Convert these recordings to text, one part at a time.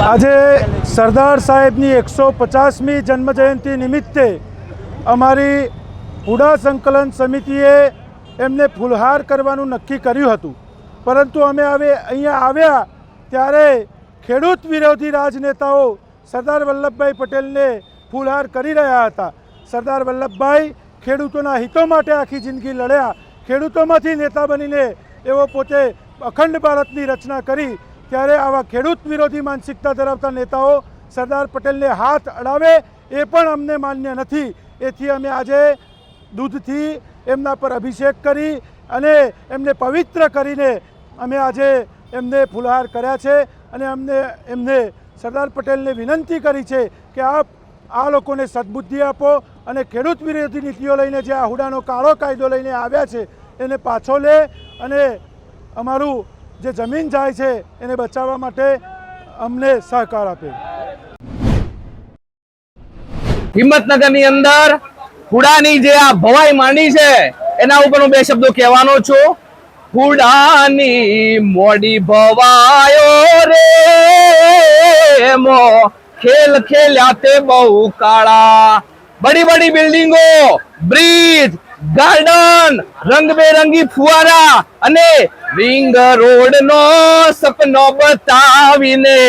આજે સરદાર સાહેબની 150મી જન્મજયંતિ નિમિત્તે અમારી હુડા સંકલન સમિતિએ એમને ફૂલહાર કરવાનું નક્કી કર્યું હતું, પરંતુ અમે હવે અહીંયા આવ્યા ત્યારે ખેડૂત વિરોધી રાજનેતાઓ સરદાર વલ્લભભાઈ પટેલને ફૂલહાર કરી રહ્યા હતા। સરદાર વલ્લભભાઈ ખેડૂતોના હિતો માટે આખી જિંદગી લડ્યા, ખેડૂતોમાંથી નેતા બનીને એવો પોતે અખંડ ભારતની રચના કરી, ત્યારે આવા ખેડૂત વિરોધી માનસિકતા ધરાવતા નેતાઓ સરદાર પટેલને હાથ અડાવે એ પણ અમને માન્ય નથી। એથી અમે આજે દૂધથી એમના પર અભિષેક કરી અને એમને પવિત્ર કરીને અમે આજે એમને ફૂલહાર કર્યા છે અને એમને સરદાર પટેલને વિનંતી કરી છે કે આપ આ લોકોને સદબુદ્ધિ આપો અને ખેડૂત વિરોધી નીતિઓ લઈને જે આ હુડાનો કાળો કાયદો લઈને આવ્યા છે એને પાછો લે અને અમારું જે જમીન જાય છે એને બચાવવા માટે અમને સહકાર આપે। હિંમતનગરની અંદર હુડાની જે આ ભવાઈ માંડી છે એના ઉપર હું બે શબ્દો કહેવાનો છું। હુડાની મોડી ભવાયો રે મો ખેલ ખેલ્યા તે બહુ કાળા। બડી બડી બિલ્ડિંગો, બ્રિજ, ગાર્ડન, રંગબેરંગી ફુવારા અને રિંગ રોડ નો સપનો બતાવીને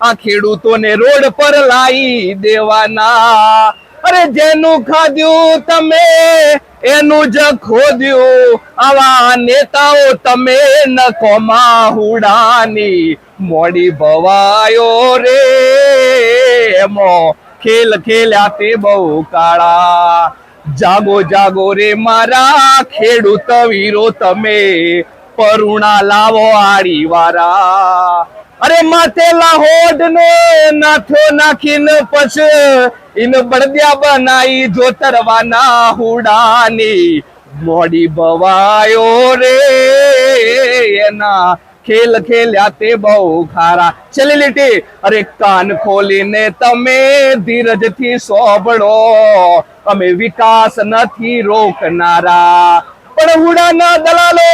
આ ખેડૂતોને રોડ પર લાવી દેવાના। અરે જેનું ખાધ્યું તમે એનું જ ખોદ્યું, આવા નેતાઓ તમે નકોમાં હુડાની મોડી ભવાયો રે મો ખેલ ખેલ્યા તે બહુ કાળા। જાગો જાગો રે મારા ખેડૂત વીરો તમે, પરુણા લાવો આડી વારા। અરે માથેલા હોડ ને નાથો નાખીને પછી ઇન બળદિયા બનાવી જોતરવાના હુડાની મોડી ભવાયો રે એના ખેલ ખેલ્યા તે બહુ ખારા। છેલ્લી લીટી, અરે કાન ખોલીને તમે ધીરજથી સોંભળો, અમે વિકાસ નથી રોકનારા, પણ હુડાના દલાલો,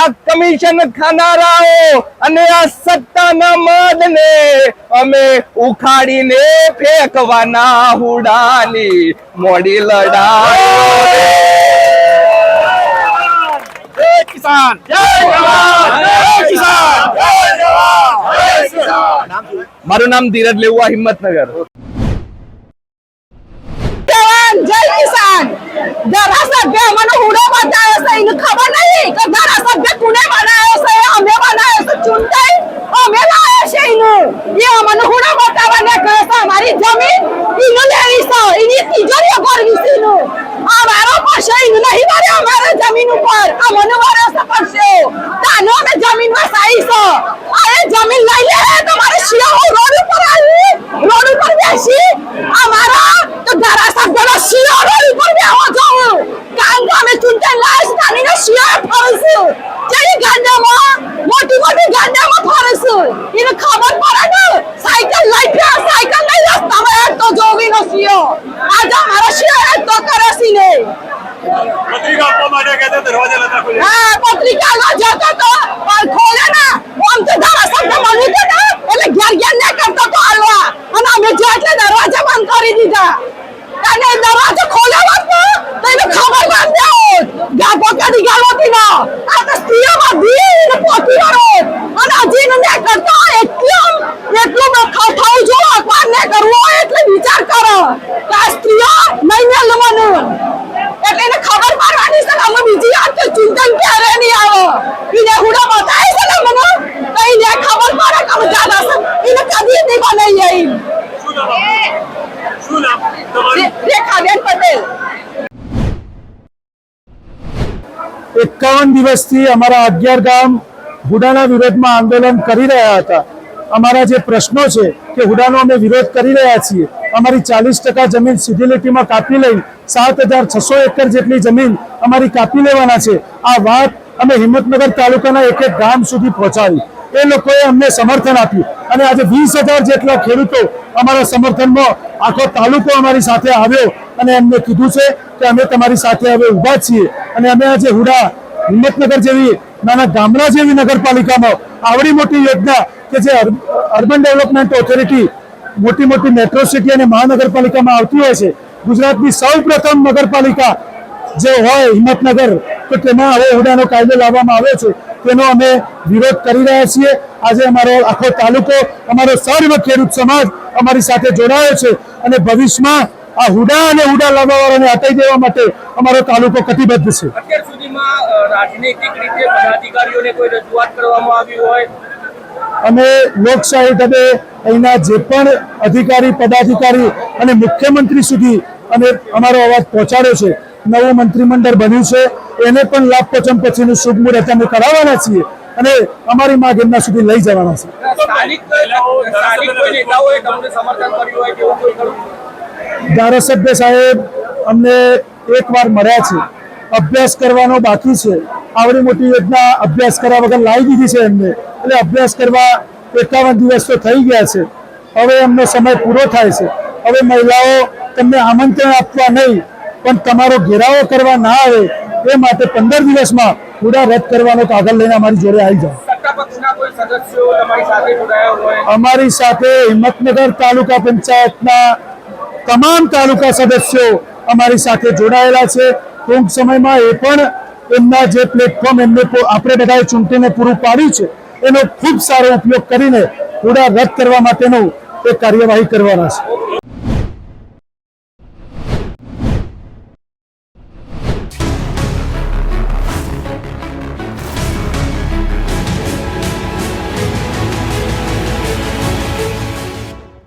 આ કમિશન ખાનારાઓ અને આ સત્તાના મદને અમે ઉખાડીને ફેંકવાના હુડાની મોડી લડાઈ। જય કિસાન, જય જવાન, જય કિસાન, જય જવાન, જય કિસાન। મારું નામ ધીરજ લેવા, હિંમતનગર। જય કિસાન। ધારાસભ્ય મને હુડો બતાવ્યો છે, એને ખબર નહીં કે ધારાસભ્ય કોને બનાવ્યો છે, અમે બનાવ્યો છે, ચૂંટાઈ અમે લાવ્યો છે એનું, એ મને હુડો બતાવવાને કહે છે અમારી જમીન એને લેવી છે, એની તિજોરીઓ ભરવી છે, એનું આ વારો પાસે એને નહીં ભર્યો પત્રિકા આપવા માટે કહેતા દરવાજા નતા ખોલ્યા. હા પત્રિકા નો જતો તો પણ ખોલે ના આમ તો ધારાસભ્ય બન્યું તો ને એટલે ઘેર ને કરતો તો હાલવા અને અમે જે એટલે દરવાજા બંધ કરી દીધા અને દરવાજો ખોલ્યો હોત ને તો એને ખબર ના દેત ગાપો કદી ગાલોતી ના આ તો સ્ત્રીઓમાં ભીડ પોતી વાળો અને હજી ને કરતો એટલું થવું જો અખબાર ને કરવો હોય એટલે વિચાર કરો કે આ સ્ત્રીઓ નહીં મેળવવાનું એટલે એને ખબર પડવાની છે અમે બીજી વાત તો ચિંતન ક્યારે નહીં આવો એને હુડા બતાવે છે ને મને તો એને ખબર પડે કે અમે જાદા છે એને કદી નહીં બનાવી આવી શું નામ તમારું? રેખાબેન પટેલ 51 દિવસથી અમારા 11 ગામ હુડાના વિરોધમાં આંદોલન કરી રહ્યા હતા. અમારા જે પ્રશ્નો છે કે હુડાનો અમે વિરોધ કરી રહ્યા છીએ. અમારી 40% જમીન સીધી લીટીમાં કાપી લઈ 7600 એકર જેટલી જમીન અમારી કાપી લેવાના છે. આ વાત અમે હિંમતનગર તાલુકાના એક ગામ સુધી પહોંચાડી. એ લોકોએ અમને સમર્થન આપ્યું અને આજે 20,000 જેટલા ખેડૂતો અમારા સમર્થનમાં આખો તાલુકો અમારી સાથે આવ્યો અને એમને કીધું છે કે અમે તમારી સાથે હવે ઊભા છીએ. અને અમે આજે હુડા હિંમતનગર જેવી નાના ગામડા જેવી નગરપાલિકામાં આવડી મોટી યોજના કે જે અર્બન ડેવલપમેન્ટ ઓથોરિટી મોટી મોટી મેટ્રો સિટી અને મહાનગરપાલિકામાં આવતી હોય છે, ગુજરાતની સૌપ્રથમ નગરપાલિકા જે હોય હિંમતનગર, તો તેમાં હવે હુડાનો કાયદો લાવવામાં આવ્યો છે. તેનો અમે વિરોધ કરી રહ્યા છીએ. આજે અમારો આખો તાલુકો, અમારો સર્વ ખેડૂત સમાજ અમારી સાથે જોડાયો છે અને ભવિષ્યમાં આ હુડા અને હુડા લાવવાવાળાને હટાવી દેવા માટે અમારો તાલુકો કટિબદ્ધ છે. અત્યાર સુધીમાં રાજનૈતિક રીતે પદાધિકારીઓને કોઈ રજૂઆત કરવામાં આવી હોય? અમે લોકશાહી ઢબે અહીંના જે પણ અધિકારી પદાધિકારી અને મુખ્યમંત્રી સુધી અમે અમારો અવાજ પહોંચાડ્યો છે. નવું મંત્રીમંડળ બન્યું છે, એને પણ લાભ પચમ પછીનું શુભ મુહૂર્ત અમે કરાવવાના છીએ અને અમારી માંગ એમના સુધી લઈ જવાના છે. સ્થાનિક કોઈ નેતાઓએ તમને સમર્થન કર્યું હોય કે એવું કોઈ ખરું? ધારાસભ્ય સાહેબ અમને એકવાર મળ્યા છે, અભ્યાસ કરવાનો બાકી છે. આવડી મોટી યોજના અભ્યાસ કર્યા વગર લાવી દીધી છે એમને, એટલે અભ્યાસ કરવા 51 દિવસ તો થઈ ગયા છે. હવે એમનો સમય પૂરો થાય છે. હવે મહિલાઓ તમને આમંત્રણ આપવા નહીં પણ તમારો ઘેરાવો કરવા ના આવે એ માટે 15 દિવસમાં હુડા રદ કરવાનો કાગળ લઈને અમારી જોડે આવી જાઓ. સત્તા પક્ષના કોઈ સદસ્યો તમારી સાથે જોડાયા હોય? અમારી સાથે હિંમતનગર તાલુકા પંચાયતના તમામ તાલુકા સદસ્યો અમારી સાથે જોડાયેલા છે. ટૂંક સમયમાં એ પણ એમના જે પ્લેટફોર્મ એમને આપણે બધાએ ચૂંટીને પૂરું પાડ્યું છે એનો ખૂબ સારો ઉપયોગ કરીને હુડા રદ કરવા માટેનો એ કાર્યવાહી કરવાના છે.